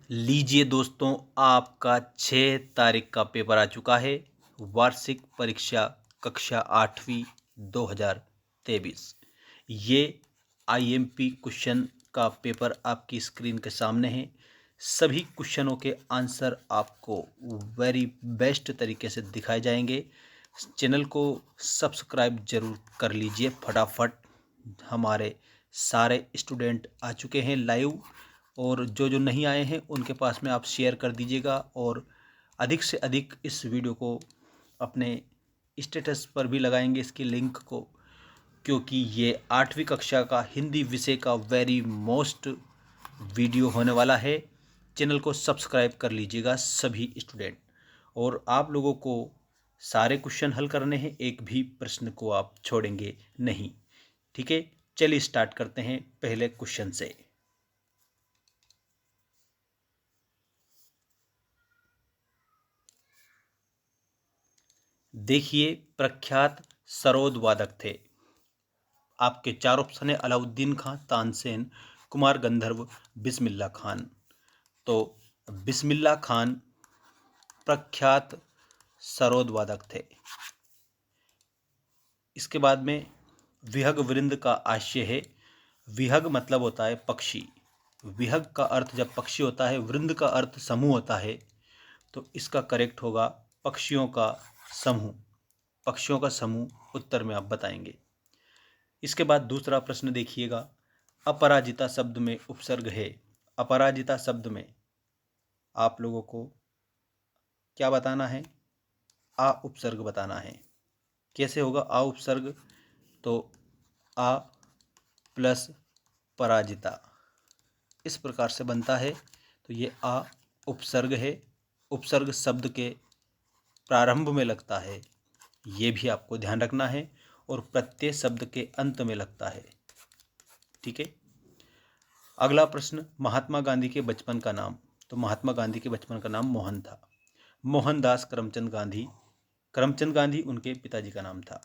लीजिए दोस्तों, आपका 6 तारीख का पेपर आ चुका है। वार्षिक परीक्षा कक्षा 8वीं 2023। ये आईएमपी क्वेश्चन का पेपर आपकी स्क्रीन के सामने है। सभी क्वेश्चनों के आंसर आपको वेरी बेस्ट तरीके से दिखाए जाएंगे। चैनल को सब्सक्राइब जरूर कर लीजिए फटाफट। हमारे सारे स्टूडेंट आ चुके हैं लाइव, और जो जो नहीं आए हैं उनके पास में आप शेयर कर दीजिएगा, और अधिक से अधिक इस वीडियो को अपने स्टेटस पर भी लगाएंगे इसकी लिंक को, क्योंकि ये 8वीं कक्षा का हिंदी विषय का वेरी मोस्ट वीडियो होने वाला है। चैनल को सब्सक्राइब कर लीजिएगा सभी स्टूडेंट, और आप लोगों को सारे क्वेश्चन हल करने हैं, एक भी प्रश्न को आप छोड़ेंगे नहीं। ठीक है, चलिए स्टार्ट करते हैं पहले क्वेश्चन से। देखिए, प्रख्यात सरोद वादक थे। आपके 4 ऑप्शन है: अलाउद्दीन खां, तानसेन, कुमार गंधर्व, बिस्मिल्लाह खान। तो बिस्मिल्लाह खान प्रख्यात सरोद वादक थे। इसके बाद में विहग वृंद का आशय है। विहग मतलब होता है पक्षी। विहग का अर्थ जब पक्षी होता है, वृंद का अर्थ समूह होता है, तो इसका करेक्ट होगा पक्षियों का समूह। पक्षियों का समूह उत्तर में आप बताएंगे। इसके बाद दूसरा प्रश्न देखिएगा, अपराजिता शब्द में उपसर्ग है। अपराजिता शब्द में आप लोगों को क्या बताना है? आ उपसर्ग बताना है। कैसे होगा आ उपसर्ग? तो आ प्लस पराजिता इस प्रकार से बनता है। तो ये आ उपसर्ग है। उपसर्ग शब्द के प्रारंभ में लगता है, ये भी आपको ध्यान रखना है, और प्रत्यय शब्द के अंत में लगता है। ठीक है। अगला प्रश्न, महात्मा गांधी के बचपन का नाम। तो महात्मा गांधी के बचपन का नाम मोहन था। मोहनदास करमचंद गांधी। करमचंद गांधी उनके पिताजी का नाम था।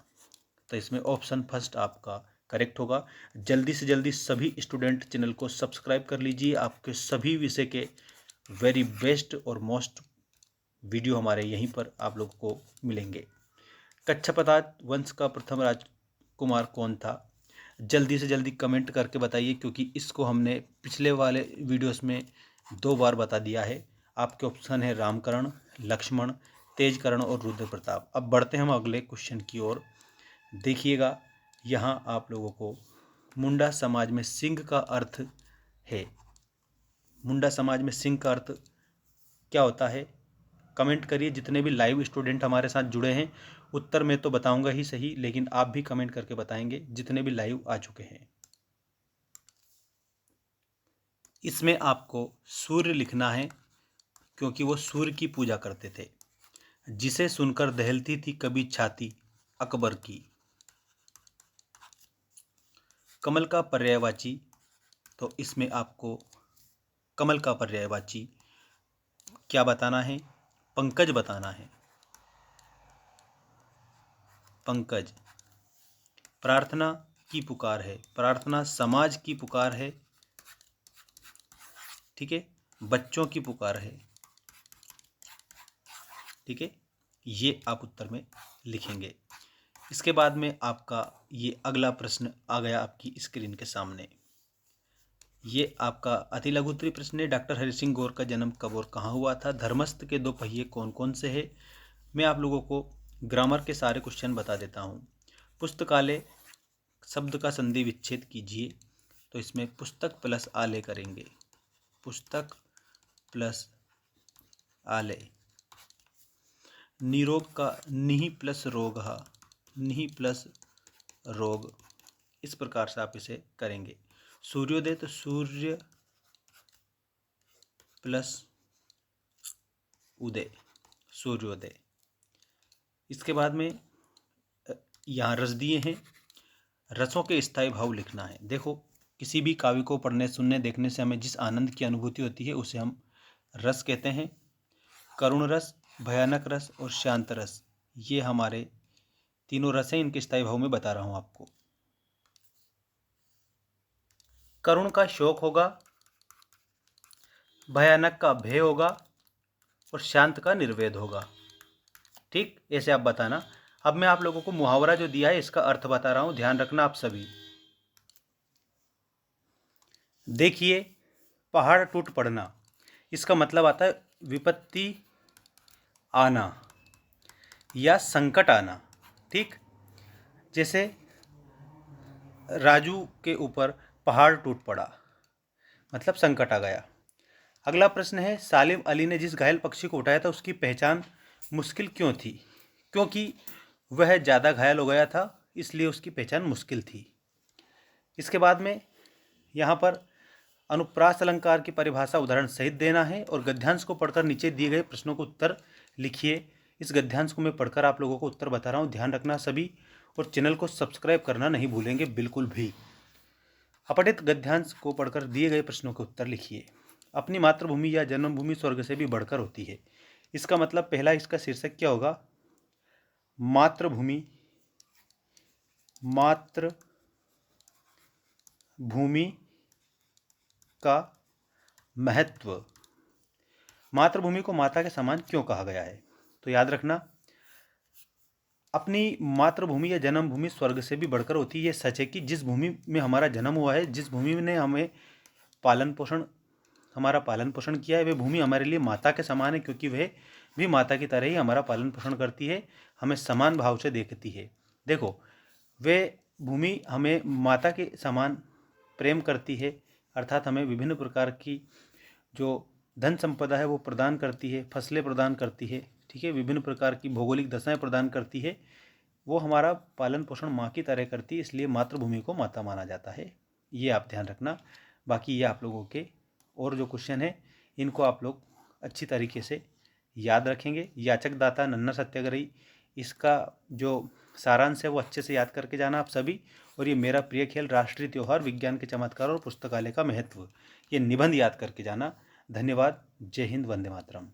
तो इसमें ऑप्शन फर्स्ट आपका करेक्ट होगा। जल्दी से जल्दी सभी स्टूडेंट चैनल को सब्सक्राइब कर लीजिए। आपके सभी विषय के वेरी बेस्ट और मोस्ट वीडियो हमारे यहीं पर आप लोगों को मिलेंगे। कच्छपदात वंश का प्रथम राजकुमार कौन था? जल्दी से जल्दी कमेंट करके बताइए, क्योंकि इसको हमने पिछले वाले वीडियोस में 2 बार बता दिया है। आपके ऑप्शन है रामकरण, लक्ष्मण, तेजकर्ण और रुद्र प्रताप। अब बढ़ते हैं हम अगले क्वेश्चन की ओर। देखिएगा, यहाँ आप लोगों को मुंडा समाज में सिंह का अर्थ है। मुंडा समाज में सिंह का अर्थ क्या होता है? कमेंट करिए। जितने भी लाइव स्टूडेंट हमारे साथ जुड़े हैं, उत्तर मैं तो बताऊंगा ही सही, लेकिन आप भी कमेंट करके बताएंगे जितने भी लाइव आ चुके हैं। इसमें आपको सूर्य लिखना है, क्योंकि वो सूर्य की पूजा करते थे। जिसे सुनकर दहलती थी कभी छाती अकबर की। कमल का पर्यायवाची। तो इसमें आपको कमल का पर्यायवाची क्या बताना है? पंकज बताना है। पंकज। प्रार्थना की पुकार है। प्रार्थना समाज की पुकार है। ठीक है। बच्चों की पुकार है। ठीक है, ये आप उत्तर में लिखेंगे। इसके बाद में आपका ये अगला प्रश्न आ गया आपकी स्क्रीन के सामने। ये आपका अति लघु उत्तरीय प्रश्न है। डॉक्टर हरि सिंह गौर का जन्म कब और कहाँ हुआ था? धर्मस्थ के 2 पहिए कौन कौन से हैं? मैं आप लोगों को ग्रामर के सारे क्वेश्चन बता देता हूँ। पुस्तकालय शब्द का संधि विच्छेद कीजिए। तो इसमें पुस्तक प्लस आलय करेंगे। पुस्तक प्लस आलय। निरोग का निहि प्लस रोग, निहि प्लस रोग, इस प्रकार से आप इसे करेंगे। सूर्योदय तो सूर्य प्लस उदय, सूर्योदय। इसके बाद में यहाँ रस दिए हैं। रसों के स्थायी भाव लिखना है। देखो, किसी भी काव्य को पढ़ने, सुनने, देखने से हमें जिस आनंद की अनुभूति होती है उसे हम रस कहते हैं। करुण रस, भयानक रस और शांत रस, ये हमारे तीनों रस हैं। इनके स्थायी भाव में बता रहा हूं आपको। करुण का शोक होगा, भयानक का भय होगा और शांत का निर्वेद होगा। ठीक, ऐसे आप बताना। अब मैं आप लोगों को मुहावरा जो दिया है इसका अर्थ बता रहा हूं, ध्यान रखना आप सभी। देखिए, पहाड़ टूट पड़ना, इसका मतलब आता है विपत्ति आना या संकट आना। ठीक, जैसे राजू के ऊपर पहाड़ टूट पड़ा, मतलब संकट आ गया। अगला प्रश्न है, सालिम अली ने जिस घायल पक्षी को उठाया था उसकी पहचान मुश्किल क्यों थी? क्योंकि वह ज़्यादा घायल हो गया था, इसलिए उसकी पहचान मुश्किल थी। इसके बाद में यहाँ पर अनुप्रास अलंकार की परिभाषा उदाहरण सहित देना है और गद्यांश को पढ़कर नीचे दिए गए प्रश्नों को उत्तर लिखिए। इस गद्यांश को मैं पढ़कर आप लोगों को उत्तर बता रहा हूँ, ध्यान रखना सभी, और चैनल को सब्सक्राइब करना नहीं भूलेंगे बिल्कुल भी। अपठित गद्यांश को पढ़कर दिए गए प्रश्नों के उत्तर लिखिए। अपनी मातृभूमि या जन्मभूमि स्वर्ग से भी बढ़कर होती है। इसका मतलब पहला इसका शीर्षक क्या होगा? मातृभूमि, मातृभूमि का महत्व। मातृभूमि को माता के समान क्यों कहा गया है? तो याद रखना, अपनी मातृभूमि या जन्मभूमि स्वर्ग से भी बढ़कर होती है। ये सच है कि जिस भूमि में हमारा जन्म हुआ है, जिस भूमि ने हमें हमारा पालन पोषण किया है, वह भूमि हमारे लिए माता के समान है, क्योंकि वह भी माता की तरह ही हमारा पालन पोषण करती है, हमें समान भाव से देखती है। देखो, वह भूमि हमें माता के समान प्रेम करती है, अर्थात हमें विभिन्न प्रकार की जो धन संपदा है वो प्रदान करती है, फसलें प्रदान करती है, ठीक है, विभिन्न प्रकार की भौगोलिक दशाएं प्रदान करती है। वो हमारा पालन पोषण माँ की तरह करती है, इसलिए मातृभूमि को माता माना जाता है। ये आप ध्यान रखना। बाकी ये आप लोगों के और जो क्वेश्चन है इनको आप लोग अच्छी तरीके से याद रखेंगे। याचक दाता नन्ना सत्याग्रही, इसका जो सारांश है वो अच्छे से याद करके जाना आप सभी। और ये मेरा प्रिय खेल, राष्ट्रीय त्यौहार, विज्ञान के चमत्कार और पुस्तकालय का महत्व, ये निबंध याद करके जाना। धन्यवाद। जय हिंद, वंदे मातरम।